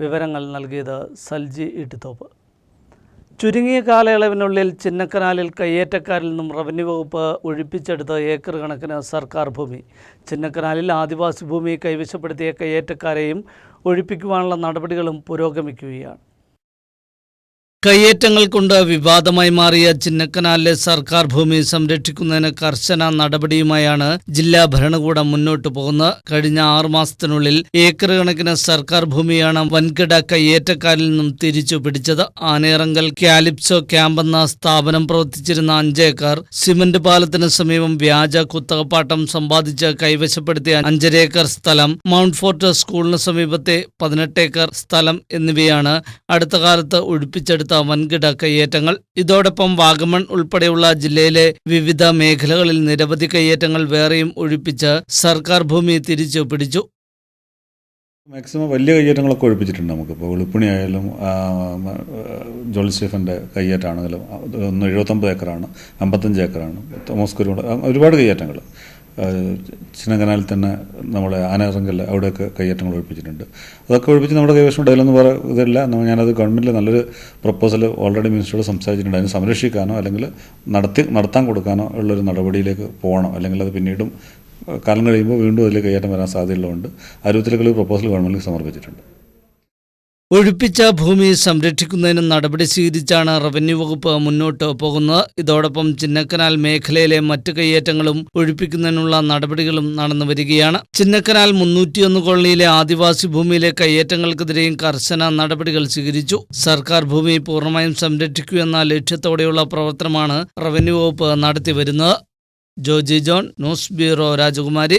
വിവരങ്ങൾ നൽകിയത് സൽജി ഇട്ടിത്തോപ്പ്. ചുരുങ്ങിയ കാലയളവിനുള്ളിൽ ചിന്നക്കനാലിൽ കയ്യേറ്റക്കാരിൽ നിന്നും റവന്യൂ വകുപ്പ് ഒഴിപ്പിച്ചെടുത്ത ഏക്കർ കണക്കിന് സർക്കാർ ഭൂമി. ചിന്നക്കനാലിൽ ആദിവാസി ഭൂമി കൈവശപ്പെടുത്തിയ കയ്യേറ്റക്കാരെയും ഒഴിപ്പിക്കുവാനുള്ള നടപടികളും പുരോഗമിക്കുകയാണ്. കയ്യേറ്റങ്ങൾ കൊണ്ട് വിവാദമായി മാറിയ ചിന്നക്കനാലിലെ സർക്കാർ ഭൂമി സംരക്ഷിക്കുന്നതിന് കർശന നടപടിയുമായാണ് ജില്ലാ ഭരണകൂടം മുന്നോട്ടു പോകുന്നത്. കഴിഞ്ഞ 6 മാസത്തിനുള്ളിൽ ഏക്കർ കണക്കിന് സർക്കാർ ഭൂമിയാണ് വൻകിട കയ്യേറ്റക്കാരിൽ നിന്നും തിരിച്ചു പിടിച്ചത്. ആനയിറങ്കൽ കാലിപ്സോ ക്യാമ്പ് എന്ന സ്ഥാപനം പ്രവർത്തിച്ചിരുന്ന 5 ഏക്കർ, സിമന്റ് പാലത്തിന് സമീപം വ്യാജ കുത്തകപ്പാട്ടം സമ്പാദിച്ച് കൈവശപ്പെടുത്തിയ 5.5 ഏക്കർ സ്ഥലം, മൗണ്ട് ഫോർട്ട് സ്കൂളിന് സമീപത്തെ 18 ഏക്കർ സ്ഥലം എന്നിവയാണ് അടുത്ത കാലത്ത് ഒഴിപ്പിച്ചെടുത്ത വൻകിട കയ്യേറ്റങ്ങൾ. ഇതോടൊപ്പം വാഗമൺ ഉൾപ്പെടെയുള്ള ജില്ലയിലെ വിവിധ മേഖലകളിൽ നിരവധി കയ്യേറ്റങ്ങൾ വേറെയും ഒഴിപ്പിച്ച് സർക്കാർ ഭൂമി തിരിച്ചു പിടിച്ചു. മാക്സിമം വലിയ കയ്യേറ്റങ്ങളൊക്കെ ഒഴിപ്പിച്ചിട്ടുണ്ട്. നമുക്കിപ്പോൾ വെളുപ്പണി ആയാലും ജോളി സ്റ്റീഫൻ്റെ കയ്യേറ്റമാണെങ്കിലും 79 ഏക്കറാണ്, 55 ഏക്കറാണ്, തോമസ് കുരുമുള, ഒരുപാട് കയ്യേറ്റങ്ങൾ. ചിന്നക്കനാലിൽ തന്നെ നമ്മളെ ആനയിറങ്കൽ അവിടെയൊക്കെ കയ്യേറ്റങ്ങൾ ഒഴിപ്പിച്ചിട്ടുണ്ട്. അതൊക്കെ ഒഴിപ്പിച്ച് നമ്മുടെ കൈവശം ഉണ്ടായില്ലെന്ന് ഇതില്ല. ഞാനത് ഗവൺമെൻറ്റിൽ നല്ലൊരു പ്രപ്പോസൽ ഓൾറെഡി മിനിസ്റ്ററോട് സംസാരിച്ചിട്ടുണ്ട്. അതിനെ സംരക്ഷിക്കാനോ അല്ലെങ്കിൽ നടത്താൻ കൊടുക്കാനോ ഉള്ളൊരു നടപടിയിലേക്ക് പോകണം. അല്ലെങ്കിൽ അത് പിന്നീടും കാലം കഴിയുമ്പോൾ വീണ്ടും അതിൽ കയ്യേറ്റം വരാൻ സാധ്യതയുള്ളതുകൊണ്ട് ആ രൂപത്തിലേക്കുള്ള പ്രപ്പോസൽ ഗവൺമെൻറ്റിൽ സമർപ്പിച്ചിട്ടുണ്ട്. ഒഴിപ്പിച്ച ഭൂമി സംരക്ഷിക്കുന്നതിന് നടപടി സ്വീകരിച്ചാണ് റവന്യൂ വകുപ്പ് മുന്നോട്ട് പോകുന്നത്. ഇതോടൊപ്പം ചിന്നക്കനാൽ മേഖലയിലെ മറ്റ് കയ്യേറ്റങ്ങളും ഒഴിപ്പിക്കുന്നതിനുള്ള നടപടികളും നടന്നു വരികയാണ്. ചിന്നക്കനാൽ 301 കോളനിയിലെ ആദിവാസി ഭൂമിയിലെ കയ്യേറ്റങ്ങൾക്കെതിരെയും കർശന നടപടികൾ സ്വീകരിച്ചു. സർക്കാർ ഭൂമി പൂർണ്ണമായും സംരക്ഷിക്കുക എന്ന ലക്ഷ്യത്തോടെയുള്ള പ്രവർത്തനമാണ് റവന്യൂ വകുപ്പ് നടത്തിവരുന്നത്. ജോജി ജോൺ, ന്യൂസ് ബ്യൂറോ, രാജകുമാരി.